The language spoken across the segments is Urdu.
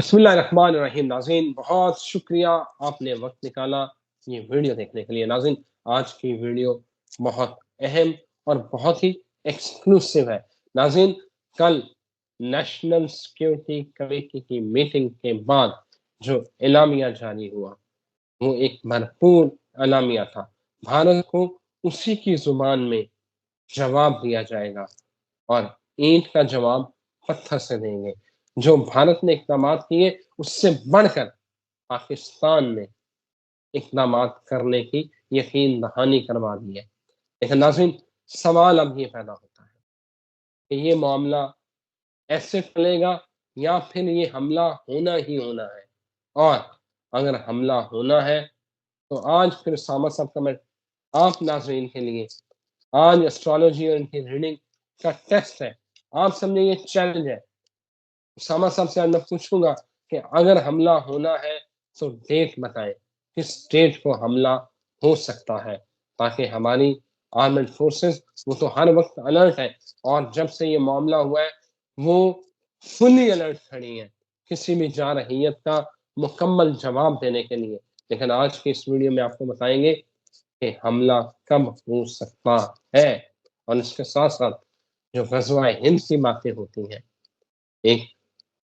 بسم اللہ الرحمن الرحیم. ناظرین بہت شکریہ آپ نے وقت نکالا یہ ویڈیو دیکھنے کے لیے. ناظرین آج کی ویڈیو بہت اہم اور بہت ہی ایکسکلوسیو ہے. ناظرین کل نیشنل سیکیورٹی کمیٹی کی میٹنگ کے بعد جو اعلامیہ جاری ہوا وہ ایک بھرپور اعلامیہ تھا. بھارت کو اسی کی زبان میں جواب دیا جائے گا اور اینٹ کا جواب پتھر سے دیں گے. جو بھارت نے اقدامات کیے اس سے بڑھ کر پاکستان نے اقدامات کرنے کی یقین دہانی کروا دی ہے. لیکن ناظرین سوال اب یہ پیدا ہوتا ہے کہ یہ معاملہ ایسے چلے گا یا پھر یہ حملہ ہونا ہی ہونا ہے. اور اگر حملہ ہونا ہے تو آج پھر اسامہ صاحب کا میں آپ ناظرین کے لیے آج اسٹرالوجی اور ان کی ریڈنگ کا ٹیسٹ ہے. آپ سمجھیں یہ چیلنج ہے. اسامہ صاحب سے میں پوچھوں گا کہ اگر حملہ ہونا ہے تو ڈیٹ بتائیں کس ڈیٹ کو حملہ ہو سکتا ہے تاکہ ہماری آرمڈ فورسز وہ تو ہر وقت الرٹ ہے اور جب سے یہ معاملہ ہوا ہے وہ فلی الرٹ کھڑی ہیں کسی بھی جارحیت کا مکمل جواب دینے کے لیے. لیکن آج کی اس ویڈیو میں آپ کو بتائیں گے کہ حملہ کب ہو سکتا ہے اور اس کے ساتھ ساتھ جو غزوہ ہند کی باتیں ہوتی ہیں. ایک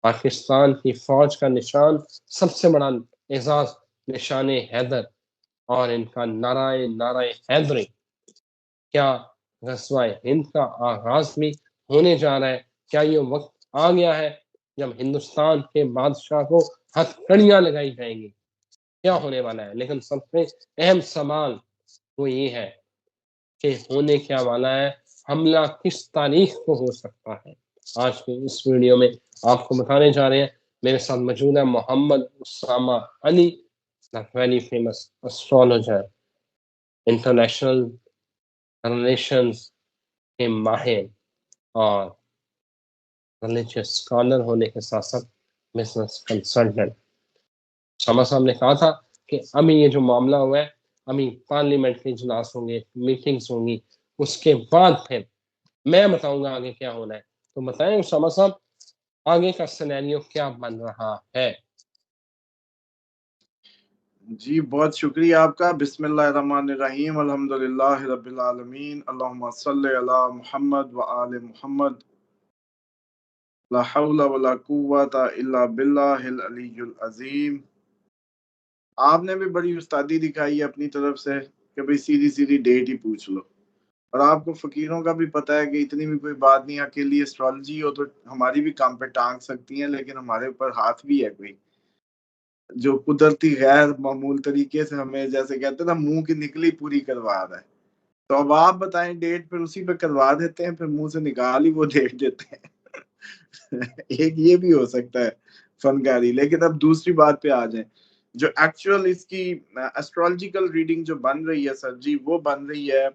پاکستان کی فوج کا نشان سب سے بڑا اعزاز نشان حیدر اور ان کا نعرہ حیدری. کیا غزوہ ہند کا آغاز بھی ہونے جا رہا ہے؟ کیا یہ وقت آ گیا ہے جب ہندوستان کے بادشاہ کو ہتھکڑیاں لگائی جائیں گی؟ کیا ہونے والا ہے؟ لیکن سب سے اہم سوال وہ یہ ہے کہ ہونے کیا والا ہے, حملہ کس تاریخ کو ہو سکتا ہے. آج کی اس ویڈیو میں آپ کو بتانے جا رہے ہیں. میرے ساتھ موجود ہے Muhammad Usama Ali, very famous astrologer, international relations کے ماہر اور ریلیجیس اسکالر ہونے کے ساتھ ساتھ بزنس کنسلٹنٹ. اسامہ صاحب نے کہا تھا کہ ابھی یہ جو معاملہ ہوا ہے ابھی پارلیمنٹ کے اجلاس ہوں گے, میٹنگز ہوں گی, اس کے بعد پھر میں بتاؤں گا آگے کیا ہونا ہے. تو بتائیں اسامہ صاحب آگے کا سینیریو کیا بن رہا ہے؟ جی بہت شکریہ آپ کا. بسم اللہ الرحمن الرحیم. الحمدللہ رب العالمین. اللہم صلی علی محمد و آل محمد. لا حول ولا قوت الا باللہ العلی العظیم. آپ نے بھی بڑی استادی دکھائی ہے اپنی طرف سے کہ بھئی سیدھی سیدھی ڈیٹ ہی پوچھ لو. اور آپ کو فقیروں کا بھی پتہ ہے کہ اتنی بھی کوئی بات نہیں. اکیلی اسٹرالوجی ہو تو ہماری بھی کام پہ ٹانگ سکتی ہیں, لیکن ہمارے اوپر ہاتھ بھی ہے کوئی جو قدرتی غیر معمول طریقے سے ہمیں جیسے کہتے ہیں نا منہ کی نکلی پوری کروا رہا ہے. تو اب آپ بتائیں ڈیٹ, پھر اسی پہ کروا دیتے ہیں, پھر منہ سے نکال ہی وہ ڈیٹ دیتے ہیں. ایک یہ بھی ہو سکتا ہے فنکاری. لیکن اب دوسری بات پہ آ جائیں. جو ایکچوئل اس کی ایسٹرولوجیکل ریڈنگ جو بن رہی ہے سر جی, وہ بن رہی ہے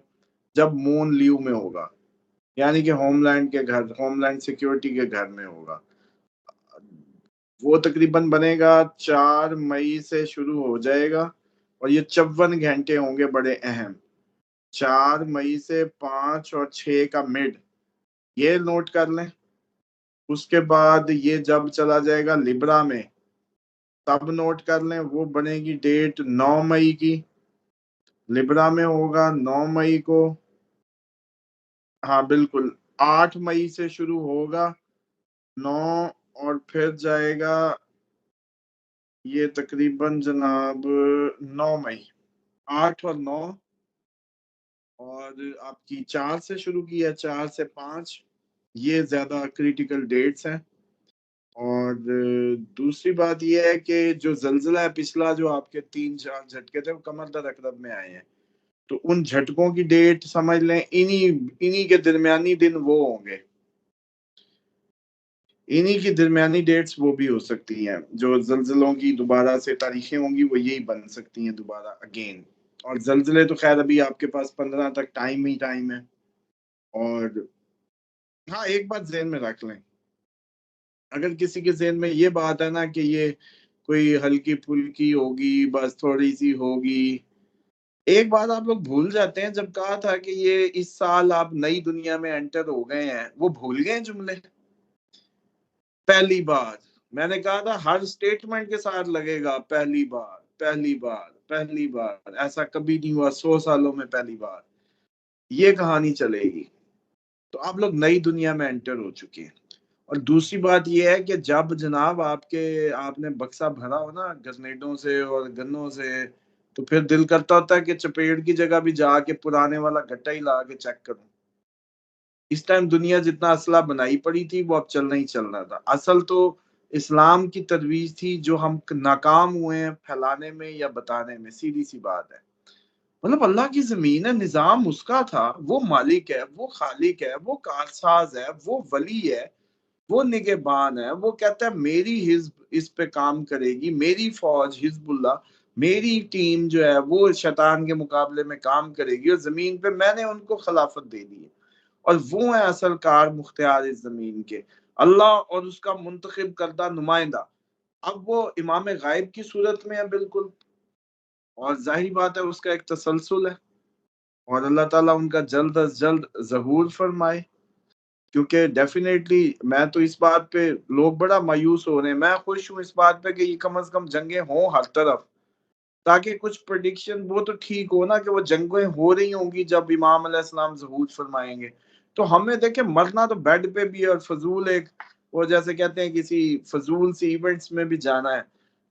جب مون لیو میں ہوگا, یعنی کہ ہوم لینڈ کے گھر, ہوم لینڈ سیکیورٹی کے گھر میں ہوگا. وہ تقریباً بنے گا 4 مئی سے شروع ہو جائے گا اور یہ 54 گھنٹے ہوں گے بڑے اہم. 4 مئی سے 5 اور 6 کا مڈ, یہ نوٹ کر لیں. اس کے بعد یہ جب چلا جائے گا لبرا میں تب نوٹ کر لیں, وہ بنے گی ڈیٹ 9 مئی کی. لبرا میں ہوگا 9 مئی کو. ہاں بالکل 8 مئی سے شروع ہوگا 9 اور پھر جائے گا یہ تقریباً جناب 9 مئی, 8 اور 9, اور آپ کی 4 سے شروع کی ہے, 4 سے 5, یہ زیادہ کریٹیکل ڈیٹس ہیں. اور دوسری بات یہ ہے کہ جو زلزلہ ہے پچھلا جو آپ کے 3-4 جھٹکے تھے وہ کمر در اقرب میں آئے ہیں, تو ان جھٹکوں کی ڈیٹ سمجھ لیں انہی کے درمیانی دن وہ ہوں گے, انہی کی درمیانی ڈیٹس وہ بھی ہو سکتی ہیں. جو زلزلوں کی دوبارہ سے تاریخیں ہوں گی وہ یہی بن سکتی ہیں دوبارہ اگین. اور زلزلے تو خیر ابھی آپ کے پاس 15 تک ٹائم ہی ٹائم ہے. اور ہاں ایک بات ذہن میں رکھ لیں, اگر کسی کے ذہن میں یہ بات ہے نا کہ یہ کوئی ہلکی پھلکی ہوگی, بس تھوڑی سی ہوگی, ایک بات آپ لوگ بھول جاتے ہیں. جب کہا تھا کہ یہ اس سال آپ نئی دنیا میں انٹر ہو گئے ہیں, وہ بھول گئے جملے. پہلی بات میں نے کہا تھا ہر سٹیٹمنٹ کے ساتھ لگے گا پہلی بار پہلی بار پہلی بار، ایسا کبھی نہیں ہوا 100 سالوں میں پہلی بار، یہ کہانی چلے گی۔ تو آپ لوگ نئی دنیا میں انٹر ہو چکے ہیں۔ اور دوسری بات یہ ہے کہ جب جناب آپ نے بکسا بھرا ہو نا گرنیڈوں سے اور گنوں سے، تو پھر دل کرتا ہوتا ہے کہ چپیڑ کی جگہ بھی جا کے پرانے والا گٹا ہی لا کے چیک کروں۔ اس ٹائم دنیا جتنا اسلحہ بنائی پڑی تھی وہ اب چل نہیں چل رہا تھا۔ اصل تو اسلام کی ترویج تھی جو ہم ناکام ہوئے ہیں پھیلانے میں یا بتانے میں، سیدھی سی بات ہے۔ مطلب اللہ کی زمین ہے، نظام اس کا تھا، وہ مالک ہے، وہ خالق ہے، وہ کارساز ہے، وہ ولی ہے، وہ نگہبان ہے، وہ کہتا ہے میری حزب اس پہ کام کرے گی، میری فوج حزب اللہ، میری ٹیم جو ہے وہ شیطان کے مقابلے میں کام کرے گی، اور زمین پہ میں نے ان کو خلافت دے دی ہے، اور وہ ہیں اصل کار مختار اس زمین کے، اللہ اور اس کا منتخب کردہ نمائندہ۔ اب وہ امام غائب کی صورت میں ہے بالکل، اور ظاہری بات ہے اس کا ایک تسلسل ہے، اور اللہ تعالیٰ ان کا جلد از جلد ظہور فرمائے۔ کیونکہ ڈیفینیٹلی میں تو اس بات پہ، لوگ بڑا مایوس ہو رہے ہیں، میں خوش ہوں اس بات پہ کہ یہ کم از کم جنگیں ہوں ہر طرف، تاکہ کچھ پریڈکشن وہ تو ٹھیک ہو نا کہ وہ جنگیں ہو رہی ہوں گی جب امام علیہ السلام ظہور فرمائیں گے، تو ہمیں دیکھیں مرنا تو بیڈ پہ بھی ہے، اور فضول ایک وہ جیسے کہتے ہیں کسی فضول سی ایونٹس میں بھی جانا ہے،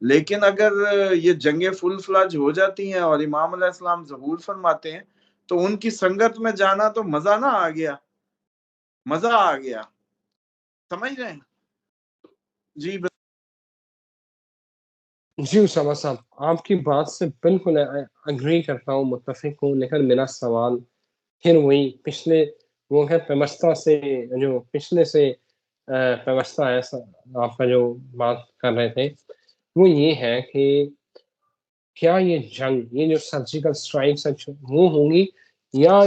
لیکن اگر یہ جنگیں فل فلج ہو جاتی ہیں اور امام علیہ السلام ظہور فرماتے ہیں تو ان کی سنگت میں جانا تو مزہ نہ آ گیا، مزہ آ گیا، سمجھ رہے ہیں؟ جی جی اسامہ صاحب، آپ کی بات سے بالکل اگری کرتا ہوں، متفق ہوں، لیکن میرا سوال پھر وہی پچھلے وہ ہے پیوستہ سے، جو پچھلے سے پیوستہ ہے آپ کا جو بات کر رہے تھے، وہ یہ ہے کہ کیا یہ جنگ، یہ جو سرجیکل سٹرائکس وہ ہوں گی، یا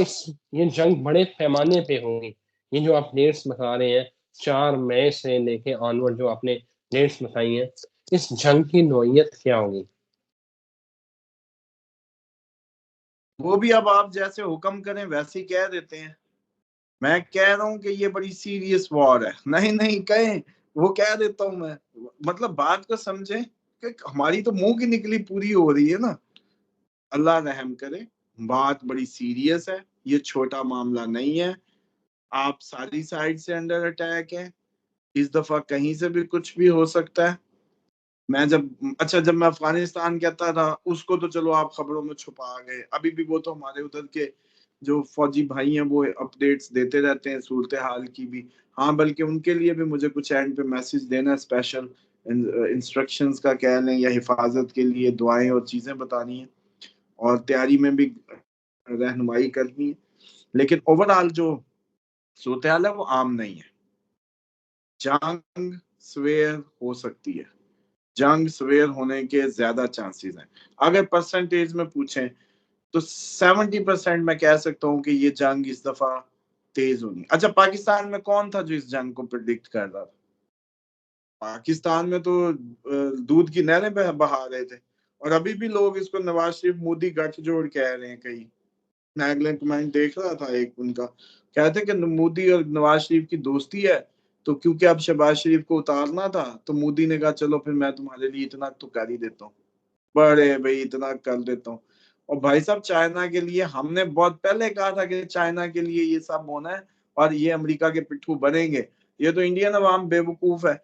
یہ جنگ بڑے پیمانے پہ ہوگی؟ یہ جو آپ ڈیٹس بتا رہے ہیں 4 مئی سے لے کے آنورڈ جو آپ نے ڈیٹس بتائی ہیں، اس جنگ کی نوعیت کیا ہوگی؟ وہ بھی اب آپ جیسے حکم کریں ویسے ہی کہہ دیتے ہیں، میں کہہ رہا ہوں کہ یہ بڑی سیریس وار ہے، نہیں کہیں، وہ کہہ دیتا ہوں میں، مطلب بات کو سمجھیں کہ ہماری تو منہ کی نکلی پوری ہو رہی ہے نا، اللہ رحم کرے، بات بڑی سیریس ہے، یہ چھوٹا معاملہ نہیں ہے، آپ ساری سائڈ سے انڈر اٹیک ہے، اس دفعہ کہیں سے بھی کچھ بھی ہو سکتا ہے۔ میں جب میں افغانستان کہتا تھا اس کو تو چلو آپ خبروں میں چھپا گئے، ابھی بھی وہ تو ہمارے ادھر کے جو فوجی بھائی ہیں وہ اپڈیٹس دیتے رہتے ہیں صورتحال کی بھی، ہاں بلکہ ان کے لیے بھی مجھے کچھ اینڈ پہ میسج دینا، اسپیشل انسٹرکشنز کا کہہ لیں یا حفاظت کے لیے دعائیں اور چیزیں بتانی ہیں، اور تیاری میں بھی رہنمائی کرنی ہے، لیکن اوورآل جو صورتحال ہے وہ عام نہیں ہے، جنگ سویر ہو سکتی ہے، جنگ سویر ہونے کے زیادہ چانسز ہیں، اگر پرسنٹیج میں پوچھیں تو 70% میں کہہ سکتا ہوں کہ یہ جنگ اس دفعہ تیز ہونی۔ اچھا پاکستان میں کون تھا جو اس جنگ کو پریڈکٹ کر رہا تھا؟ پاکستان میں تو دودھ کی نہریں بہا رہے تھے، اور ابھی بھی لوگ اس کو نواز شریف مودی گٹھ جوڑ کہہ رہے ہیں، کئی میں اگلے کمنٹ دیکھ رہا تھا ایک ان کا، کہتے کہ مودی اور نواز شریف کی دوستی ہے، تو کیونکہ اب شہباز شریف کو اتارنا تھا تو مودی نے کہا چلو پھر میں تمہارے لیے اتنا تو کر ہی دیتا ہوں، بڑے بھائی اتنا کر دیتا ہوں۔ اور بھائی صاحب چائنا کے لیے ہم نے بہت پہلے کہا تھا کہ چائنا کے لیے یہ سب ہونا ہے اور یہ امریکہ کے پٹھو بنیں گے، یہ تو انڈین عوام بے وقوف ہے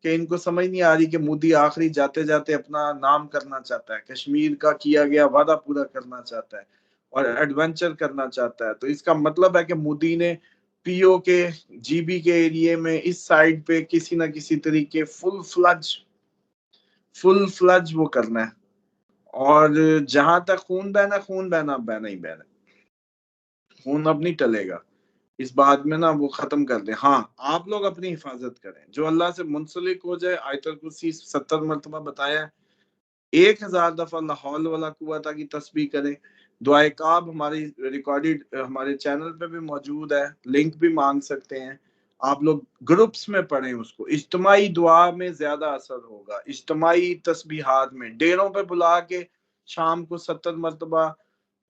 کہ ان کو سمجھ نہیں آ رہی کہ مودی آخری جاتے جاتے اپنا نام کرنا چاہتا ہے، کشمیر کا کیا گیا وعدہ پورا کرنا چاہتا ہے اور ایڈونچر کرنا چاہتا ہے، تو اس کا مطلب ہے کہ مودی نے پی او کے جی بی کے ایریے میں اس سائڈ پہ کسی نہ کسی طریقے فل فلج وہ کرنا ہے، اور جہاں تک خون بہنا ہی بہنا، خون اب نہیں ٹلے گا، اس بات میں نا وہ ختم کر دیں۔ ہاں آپ لوگ اپنی حفاظت کریں، جو اللہ سے منسلک ہو جائے، آیت الکرسی 70 مرتبہ بتایا ہے، 1000 دفعہ لا حول ولا قوت کی تسبیح کریں، دعائے کعب ہماری ریکارڈڈ ہمارے چینل پہ بھی موجود ہے، لنک بھی مانگ سکتے ہیں، آپ لوگ گروپس میں پڑھیں اس کو، اجتماعی دعا میں زیادہ اثر ہوگا، اجتماعی تسبیحات میں، ڈیروں پہ بلا کے شام کو 70 مرتبہ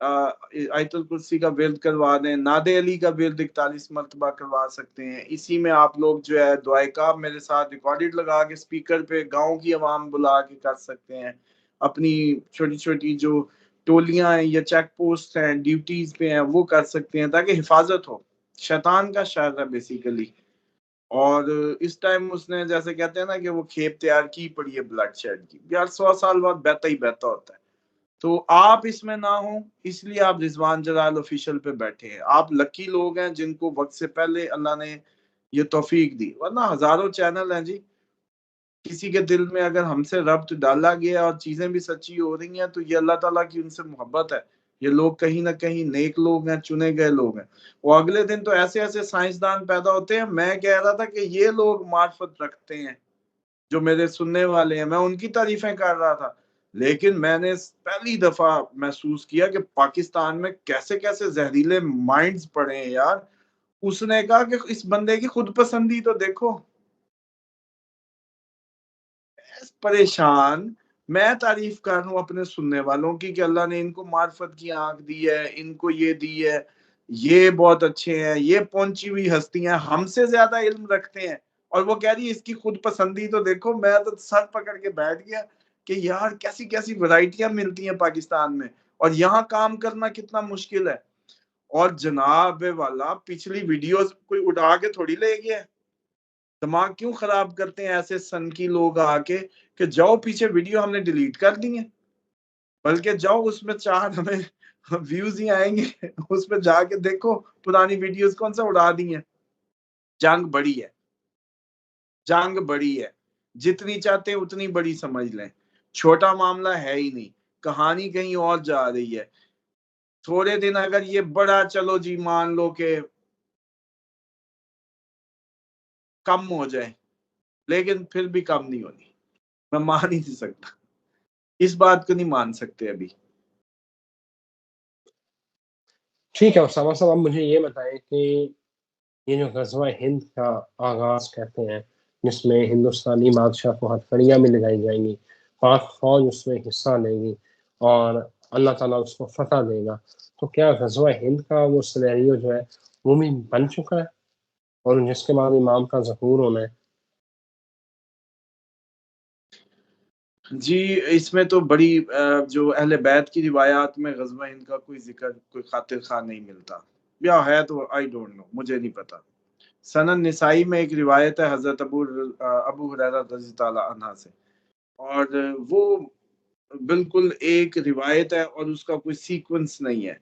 آیت الکرسی کا ورد کروا دیں، ناد علی کا ورد 41 مرتبہ کروا سکتے ہیں. اسی میں آپ لوگ جو ہے دعائے کعب میرے ساتھ ریکارڈڈ لگا کے اسپیکر پہ گاؤں کی عوام بلا کے کر سکتے ہیں. اپنی چھوٹی چھوٹی جو ٹولیاں ہیں یا چیک پوسٹ ہیں ڈیوٹیز پہ ہیں وہ کر سکتے ہیں تاکہ حفاظت ہو. شیطان کا شر ہے بیسیکلی. اور اس ٹائم اس نے جیسے کہتے ہیں نا کہ وہ کھیپ تیار کی پڑی ہے بلڈ شیڈ کی. یار 100 سال بعد بہتا ہی بہتا ہوتا ہے. تو آپ اس میں نہ ہوں، اس لیے آپ رضوان جلال آفیشیل پہ بیٹھے ہیں. آپ لکی لوگ ہیں جن کو وقت سے پہلے اللہ نے یہ توفیق دی، ورنہ ہزاروں چینل ہیں جی. کسی کے دل میں اگر ہم سے ربط ڈالا گیا اور چیزیں بھی سچی ہو رہی ہیں تو یہ اللہ تعالیٰ کی ان سے محبت ہے. یہ لوگ کہیں نہ کہیں نیک لوگ ہیں، چنے گئے لوگ ہیں. وہ اگلے دن تو ایسے ایسے سائنسدان پیدا ہوتے ہیں. میں کہہ رہا تھا کہ یہ لوگ معرفت رکھتے ہیں جو میرے سننے والے ہیں، میں ان کی تعریفیں کر رہا تھا. لیکن میں نے پہلی دفعہ محسوس کیا کہ پاکستان میں کیسے کیسے زہریلے مائنڈز پڑے ہیں یار. اس نے کہا کہ اس بندے کی خود پسندی تو دیکھو. پریشان میں تعریف کر رہا ہوں اپنے سننے والوں کی کہ اللہ نے ان کو معرفت کی آنکھ دی ہے، ان کو یہ دی ہے، یہ بہت اچھے ہیں، یہ پہنچی ہوئی ہستیاں ہم سے زیادہ علم رکھتے ہیں. اور وہ کہہ رہی ہے اس کی خود پسندی تو دیکھو. میں تو سر پکڑ کے بیٹھ گیا کہ یار کیسی کیسی ورائٹیاں ملتی ہیں پاکستان میں، اور یہاں کام کرنا کتنا مشکل ہے. اور جناب والا پچھلی ویڈیوز کوئی اڑا کے تھوڑی لے گیا. دماغ کیوں خراب کرتے ہیں ایسے سن کی لوگ آ کے کہ جاؤ پیچھے ویڈیو ہم نے ڈیلیٹ کر دی ہیں، بلکہ جاؤ اس میں 4 ہمیں ویوز ہی آئیں گے، اس میں جا کے دیکھو پرانی ویڈیوز کون سا اڑا دی ہیں. جنگ بڑی ہے، جنگ بڑی ہے، جتنی چاہتے اتنی بڑی سمجھ لیں. چھوٹا معاملہ ہے ہی نہیں. کہانی کہیں اور جا رہی ہے. تھوڑے دن اگر یہ بڑا چلو جی مان لو کہ کم ہو جائے، لیکن پھر بھی کم نہیں ہونی. میں مان ہی نہیں سکتا، اس بات کو نہیں مان سکتے ابھی. ٹھیک ہے اسامہ صاحب، آپ مجھے یہ بتائیں کہ یہ جو غزوہ ہند کا آغاز کہتے ہیں جس میں ہندوستانی بادشاہ کو ہتھکڑیاں بھی لگائی جائیں گی، پاک فوج اس میں حصہ لے گی اور اللہ تعالیٰ اس کو فتح دے گا، تو کیا غزوہ ہند کا وہ سینیریو جو ہے وہ بھی بن چکا ہے اور جس کے بعد امام کا ظہور ہونا ہے؟ جی اس میں تو بڑی جو اہل بیت کی روایات میں غزوہ ہند کا کوئی ذکر، کوئی خاطر خواہ نہیں ملتا، یا ہے تو آئی ڈونٹ نو، مجھے نہیں پتا. سنن نسائی میں ایک روایت ہے حضرت ابو ہریرہ رضی اللہ عنہ سے، اور وہ بالکل ایک روایت ہے اور اس کا کوئی سیکوینس نہیں ہے،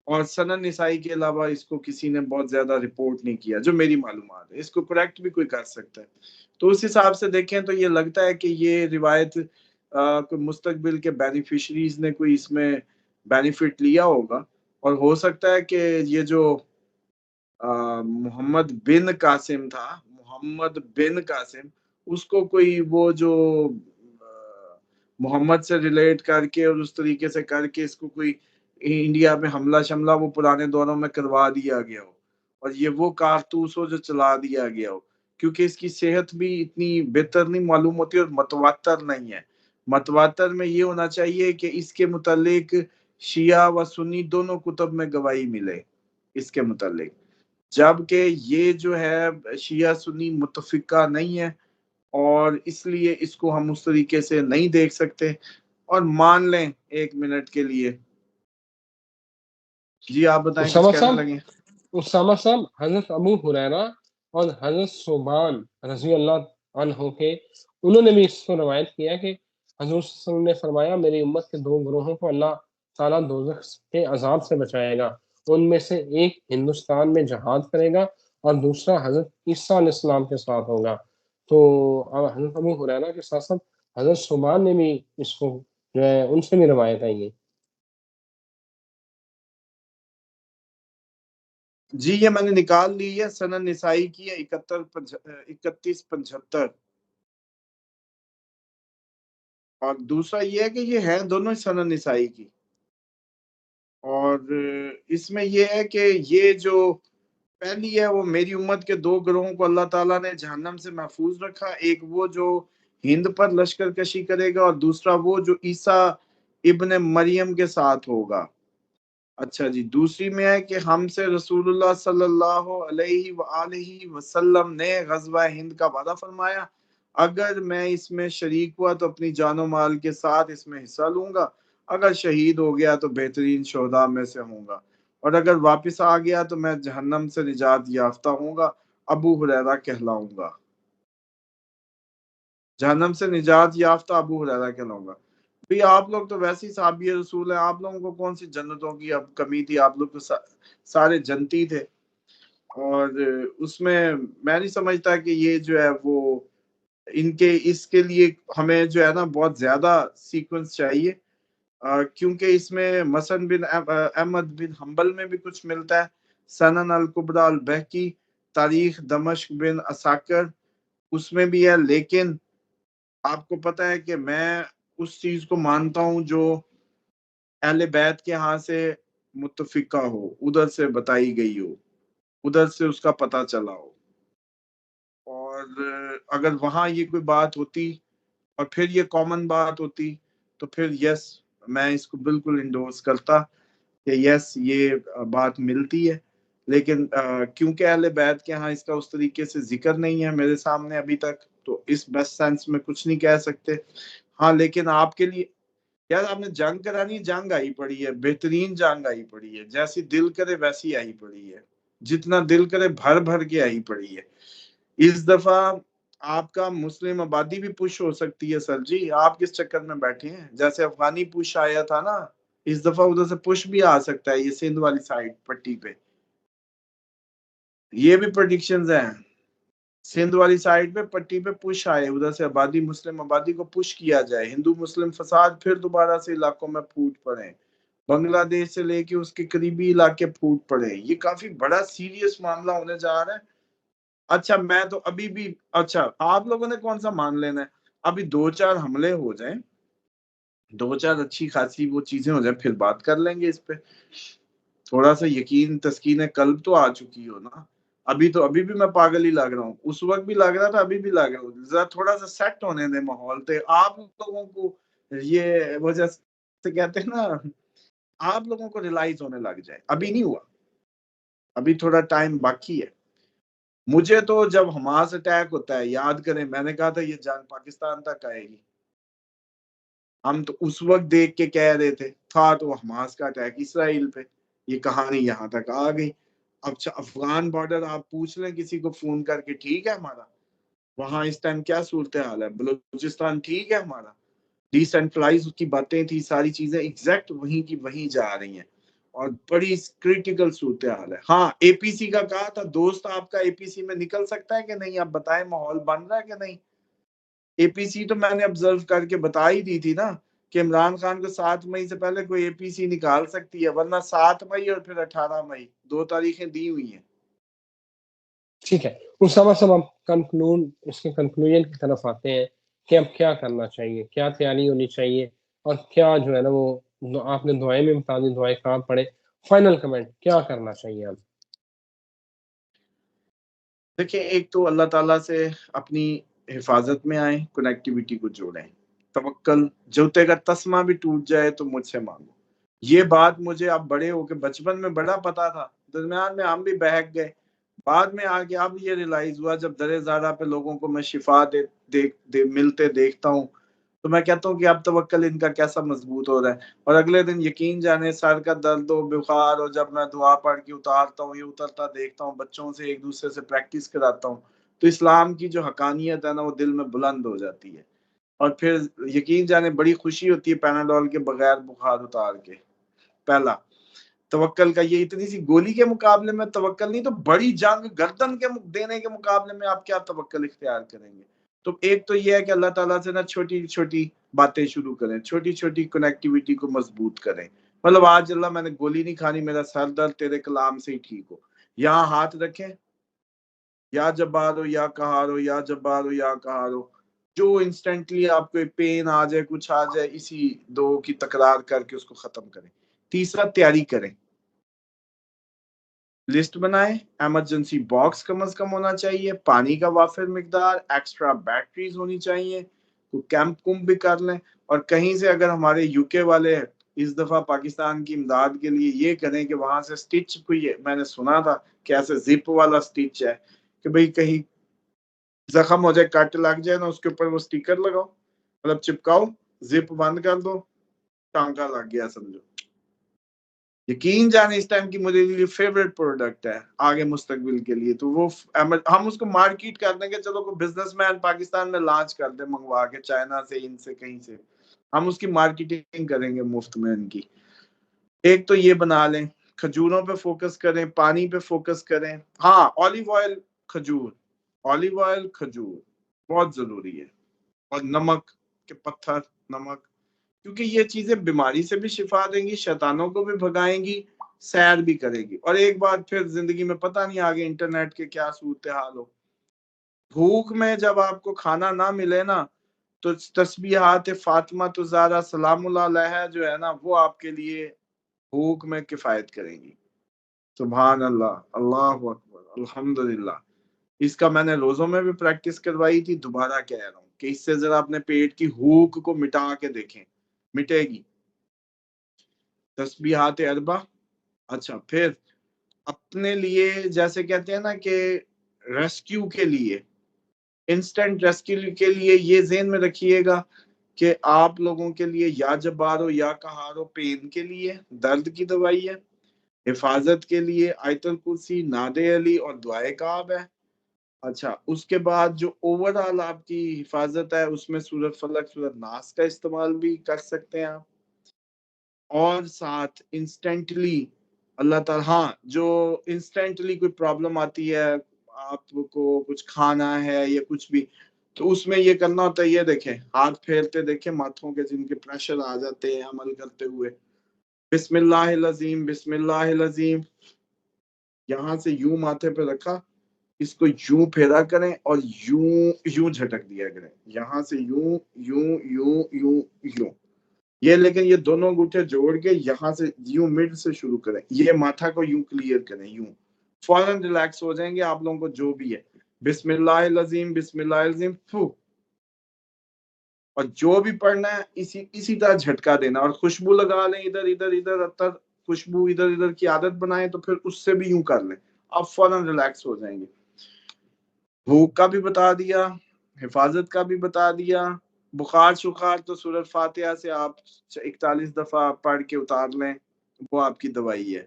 اور سنن نسائی کے علاوہ اس کو کسی نے بہت زیادہ رپورٹ نہیں کیا جو میری معلومات ہے. اس کو کریکٹ بھی کوئی کر سکتا ہے. تو اس حساب سے دیکھیں تو یہ لگتا ہے کہ یہ روایت کوئی مستقبل کے بینیفیشریز نے کوئی اس میں بینیفٹ لیا ہوگا، اور ہو سکتا ہے کہ یہ جو محمد بن قاسم تھا، محمد بن قاسم، اس کو کوئی وہ جو محمد سے ریلیٹ کر کے اور اس طریقے سے کر کے اس کو کوئی انڈیا میں حملہ شملہ وہ پرانے دوروں میں کروا دیا گیا ہو، اور یہ وہ کارتوس ہو جو چلا دیا گیا ہو، کیونکہ اس کی صحت بھی اتنی بہتر نہیں معلوم ہوتی اور متواتر نہیں ہے. متواتر میں یہ ہونا چاہیے کہ اس کے متعلق شیعہ و سنی دونوں کتب میں گواہی ملے اس کے متعلق، جبکہ یہ جو ہے شیعہ سنی متفقہ نہیں ہے، اور اس لیے اس کو ہم اس طریقے سے نہیں دیکھ سکتے. اور مان لیں 1 منٹ کے لیے، جی آپ بتائیں کچھ کہنے لگیں. اسامہ صاحب، حضرت ابو ہریرہ اور حضرت ثوبان رضی اللہ عنہ کے انہوں نے بھی اس کو روایت کیا کہ حضور صلی اللہ علیہ وسلم نے فرمایا میری امت کے 2 گروہوں کو اللہ تعالیٰ دوزخ کے عذاب سے بچائے گا. ان میں سے ایک ہندوستان میں جہاد کرے گا اور دوسرا حضرت عیسیٰ علیہ السلام کے ساتھ ہوگا. تو حضرت ابو ہریرہ کے ساتھ ساتھ حضرت ثوبان نے بھی اس کو جو ہے ان سے بھی روایت آئی ہے. جی یہ میں نے نکال لی ہے، سنن نسائی کی ہے 3175، اور دوسرا یہ ہے کہ یہ ہے دونوں سنن نسائی کی. اور اس میں یہ ہے کہ یہ جو پہلی ہے وہ میری امت کے 2 گروہوں کو اللہ تعالیٰ نے جہنم سے محفوظ رکھا، ایک وہ جو ہند پر لشکر کشی کرے گا اور دوسرا وہ جو عیسیٰ ابن مریم کے ساتھ ہوگا. اچھا جی، دوسری میں ہے کہ ہم سے رسول اللہ صلی اللہ علیہ وآلہ وسلم نے غزوہ ہند کا وعدہ فرمایا، اگر میں اس میں شریک ہوا تو اپنی جان و مال کے ساتھ اس میں حصہ لوں گا، اگر شہید ہو گیا تو بہترین شہداء میں سے ہوں گا، اور اگر واپس آ گیا تو میں جہنم سے نجات یافتہ ہوں گا، ابو ہریرہ کہلاؤں گا۔ جہنم سے نجات یافتہ ابو ہریرہ کہلاؤں گا۔ بھی آپ لوگ تو ویسے ہی صحابی رسول ہیں، آپ لوگوں کو کون سی جنتوں کی اب کمی تھی، آپ لوگ تو سارے جنتی تھے۔ اور اس میں میں نہیں سمجھتا کہ یہ جو ہے وہ ان کے اس کے لیے ہمیں جو ہے نا بہت زیادہ سیکوینس چاہیے، کیونکہ اس میں مسن بن احمد بن حنبل میں بھی کچھ ملتا ہے، سنن الکبریٰ البہقی، تاریخ دمشق بن عساکر اس میں بھی ہے، لیکن آپ کو پتہ ہے کہ میں اس چیز کو مانتا ہوں جو اہل بیت کے ہاں سے متفقہ ہو، ادھر سے بتائی گئی ہو، ادھر سے اس کا پتہ چلا ہو، اور اگر وہاں یہ کوئی بات ہوتی اور پھر یہ کامن بات ہوتی تو پھر یس میں اس کو بالکل انڈورس کرتا کہ یس یہ بات ملتی ہے، لیکن کیونکہ اہل بیت کے ہاں اس کا اس طریقے سے ذکر نہیں ہے میرے سامنے ابھی تک، تو اس بیسٹ سینس میں کچھ نہیں کہہ سکتے۔ ہاں لیکن آپ کے لیے یار آپ نے جنگ کرانی، جنگ آئی پڑی ہے، بہترین جنگ آئی پڑی ہے، جیسی دل کرے ویسی آئی پڑی ہے، جتنا دل کرے بھر بھر کے آئی پڑی ہے۔ اس دفعہ آپ کا مسلم آبادی بھی پش ہو سکتی ہے سر جی، آپ کس چکر میں بیٹھے ہیں؟ جیسے افغانی پش آیا تھا نا، اس دفعہ ادھر سے پش بھی آ سکتا ہے، یہ سندھ والی سائڈ پٹی پہ، یہ بھی پریڈکشنز ہیں، سندھ والی سائڈ پہ پٹی پہ پش آئے، ادھر سے آبادی مسلم آبادی کو پش کیا جائے، ہندو مسلم فساد پھر دوبارہ سے علاقوں میں پھوٹ پڑے، بنگلہ دیش سے لے کے اس کے قریبی علاقے پھوٹ پڑے، یہ کافی بڑا سیریس معاملہ ہونے جا رہا ہے۔ اچھا میں تو ابھی بھی، اچھا آپ لوگوں نے کون سا مان لینا ہے، ابھی 2-4 حملے ہو جائیں، 2-4 اچھی خاصی وہ چیزیں ہو جائیں، پھر بات کر لیں گے اس پہ، تھوڑا سا یقین تسکین قلب تو آ چکی ہو نا، ابھی بھی میں پاگل ہی لگ رہا ہوں، اس وقت بھی لگ رہا تھا، ابھی بھی لگ رہا ہوں، ذرا تھوڑا سا سیٹ ہونے دیں ماحول تے، آپ لوگوں کو یہ وجہ سے کہتے ہیں نا، آپ لوگوں کو ریلائز ہونے لگ جائے، ابھی نہیں ہوا، ابھی تھوڑا ٹائم باقی ہے۔ مجھے تو جب حماس اٹیک ہوتا ہے، یاد کریں میں نے کہا تھا یہ جنگ پاکستان تک آئے گی، ہم تو اس وقت دیکھ کے کہہ رہے تھے، تھا تو حماس کا اٹیک اسرائیل پہ، یہ کہانی یہاں تک آ گئی۔ اب افغان بارڈر آپ پوچھ لیں کسی کو فون کر کے، ٹھیک ہے ہمارا وہاں اس ٹائم کیا صورتحال ہے، بلوچستان ٹھیک ہے ہمارا، ڈی سینٹرلائز کی باتیں تھی، ساری چیزیں ایگزیکٹ وہیں کی وہیں جا رہی ہیں، اور بڑی کریٹیکل صورتحال ہے۔ ہاں اے پی سی کا کہا تھا، دوست آپ کا اے پی سی میں نکل سکتا ہے کہ نہیں، آپ بتائیں ماحول بن رہا ہے کہ نہیں؟ اے پی سی تو میں نے آبزرو کر کے بتا ہی دی تھی نا کہ عمران خان کو 7 مئی سے پہلے کوئی اے پی سی نکال سکتی ہے، ورنہ 7 مئی اور پھر 18 مئی 2 تاریخیں دی ہوئی ہیں۔ ٹھیک ہے اسامہ صاحب، ہم اس کے کنکلوژن کی طرف آتے ہیں کہ اب کیا کرنا چاہیے، کیا تیاری ہونی چاہیے، اور کیا جو ہے نا وہ آپ نے دعائیں میں بتا دی، دعائیں کہاں پڑھے، فائنل کمنٹ کیا کرنا چاہیے اب؟ دیکھیں ایک تو اللہ تعالیٰ سے اپنی حفاظت میں آئیں، کنیکٹیویٹی کو جوڑیں، توکل، جوتے کا تسمہ بھی ٹوٹ جائے تو مجھ سے مانگو، یہ بات مجھے اب بڑے ہو کے، بچپن میں بڑا پتا تھا، درمیان میں ہم بھی بہک گئے، بعد میں آگے اب یہ ریلائز ہوا جب درِ زارہ پہ لوگوں کو میں شفا ملتے دیکھتا ہوں تو میں کہتا ہوں کہ اب توکل ان کا کیسا مضبوط ہو رہا ہے، اور اگلے دن یقین جانے سر کا درد ہو، بخار ہو، جب میں دعا پڑھ کے اتارتا ہوں، یہ اترتا دیکھتا ہوں، بچوں سے ایک دوسرے سے پریکٹس کراتا ہوں، تو اسلام کی جو حقانیت ہے نا وہ دل میں بلند ہو جاتی ہے، اور پھر یقین جانے بڑی خوشی ہوتی ہے پیناڈول کے بغیر بخار اتار کے۔ پہلا توکل کا یہ اتنی سی گولی کے مقابلے میں توکل نہیں، تو بڑی جنگ گردن کے دینے کے مقابلے میں آپ کیا توکل اختیار کریں گے؟ تو ایک تو یہ ہے کہ اللہ تعالیٰ سے نا چھوٹی چھوٹی باتیں شروع کریں، چھوٹی چھوٹی کنیکٹیویٹی کو مضبوط کریں، مطلب آج اللہ میں نے گولی نہیں کھانی، میرا سر درد تیرے کلام سے ہی ٹھیک ہو، یہاں ہاتھ رکھیں، یا جبار ہو یا قہار ہو، یا جبار ہو یا قہار ہو، جو انسٹنٹلی آپ کو پین آ جائے، کچھ آ جائے، اسی دو کی تکرار کر کے اس کو ختم کریں۔ تیسرا تیاری کریں، لسٹ بنائیں، ایمرجنسی باکس کم از کم ہونا چاہیے، پانی کا وافر مقدار، ایکسٹرا بیٹریز ہونی چاہیے، کوئی کیمپ کمپ بھی کر لیں، اور کہیں سے اگر ہمارے یو کے والے اس دفعہ پاکستان کی امداد کے لیے یہ کریں کہ وہاں سے سٹچ کوئی، میں نے سنا تھا کہ ایسے زپ والا سٹچ ہے کہ بھئی کہیں زخم ہو جائے، کٹ لگ جائے نا، اس کے اوپر وہ سٹیکر لگاؤ، مطلب چپکاؤ، زپ بند کر دو، ٹانکا لگ گیا سمجھو۔ یقین جانے اس ٹائم کی میرے لیے فیوریٹ پروڈکٹ ہے آگے مستقبل کے لیے، تو وہ ہم اس کو مارکیٹ کر دیں گے، چلو کوئی بزنس مین پاکستان میں لانچ کر دے منگوا کے چائنا سے، ان سے کہیں سے، ہم اس کی مارکیٹنگ کریں گے مفت میں ان کی۔ ایک تو یہ بنا لیں، کھجوروں پہ فوکس کریں، پانی پہ فوکس کریں، ہاں اولیو آئل کھجور، اولیو آئل کھجور بہت ضروری ہے، اور نمک کے پتھر، نمک، کیونکہ یہ چیزیں بیماری سے بھی شفا دیں گی، شیطانوں کو بھی بھگائیں گی، سیر بھی کرے گی۔ اور ایک بات پھر زندگی میں پتہ نہیں آگے انٹرنیٹ کے کیا صورتحال ہو، بھوک میں جب آپ کو کھانا نہ ملے نا تو تسبیحات فاطمہ تو زہرا سلام اللہ علیہا جو ہے نا وہ آپ کے لیے بھوک میں کفایت کریں گی۔ سبحان اللہ، اللہ اکبر، الحمدللہ۔ اس کا میں نے روزوں میں بھی پریکٹس کروائی تھی، دوبارہ کہہ رہا ہوں کہ اس سے ذرا اپنے پیٹ کی بھوک کو مٹا کے دیکھیں، مٹے گی۔ تسبیحات اربع۔ اچھا پھر اپنے لیے جیسے کہتے ہیں نا کہ ریسکیو کے لیے، انسٹنٹ ریسکیو کے لیے یہ ذہن میں رکھیے گا کہ آپ لوگوں کے لیے یا جبارو یا قہارو پین کے لیے درد کی دوائی ہے، حفاظت کے لیے آیت الکرسی، ناد علی اور دعائے کعب ہے۔ اچھا اس کے بعد جو اوورآل آپ کی حفاظت ہے اس میں سورۃ فلق، سورۃ ناس کا استعمال بھی کر سکتے ہیں آپ، اور ساتھ انسٹنٹلی اللہ تعالیٰ، ہاں جو انسٹنٹلی کوئی پرابلم آتی ہے، آپ کو کچھ کھانا ہے یا کچھ بھی، تو اس میں یہ کرنا ہوتا ہے، یہ دیکھیں ہاتھ پھیرتے دیکھیں ماتھوں کے جن کے پریشر آ جاتے ہیں عمل کرتے ہوئے، بسم اللہ العظیم، بسم اللہ العظیم، یہاں سے یوں ماتھے پہ رکھا، اس کو یوں پھیرا کریں اور یوں جھٹک دیا کریں، یہاں سے یوں یوں یوں یوں یوں، یہ لیکن یہ دونوں انگوٹھے جوڑ کے یہاں سے یوں مڈ سے شروع کریں، یہ ماتھا کو یوں کلیئر کریں، یوں فوراً ریلیکس ہو جائیں گے آپ لوگوں کو جو بھی ہے۔ بسم اللہ العظیم، بسم اللہ العظیم، فو، اور جو بھی پڑھنا ہے اسی طرح جھٹکا دینا، اور خوشبو لگا لیں، ادھر ادھر ادھر اتر، خوشبو ادھر ادھر کی عادت بنائیں تو پھر اس سے بھی یوں کر لیں، آپ فوراً ریلیکس ہو جائیں گے۔ بھوک کا بھی بتا دیا، حفاظت کا بھی بتا دیا، بخار شخار تو سورۃ فاتحہ سے آپ 41 دفعہ پڑھ کے اتار لیں، وہ آپ کی دوائی ہے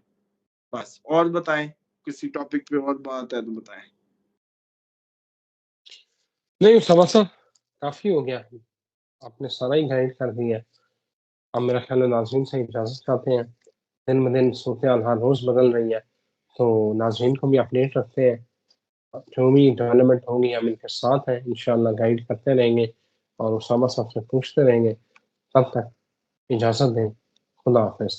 بس۔ اور بتائیں کسی ٹاپک پہ اور بات ہے تو بتائیں۔ نہیں سبا صاحب کافی ہو گیا، آپ نے سارا ہی گائیڈ کر دیا۔ اب میرا خیال ہے ناظرین سے اجازت چاہتے ہیں، دن بدن صورتحال ہر روز بدل رہی ہے، تو ناظرین کو بھی اپڈیٹ رکھتے ہیں، جو بھی ڈیولپمنٹ ہوگی ہم ان کے ساتھ ہیں، انشاءاللہ گائیڈ کرتے رہیں گے اور اسامہ صاحب سے پوچھتے رہیں گے۔ تب تک اجازت دیں، خدا حافظ۔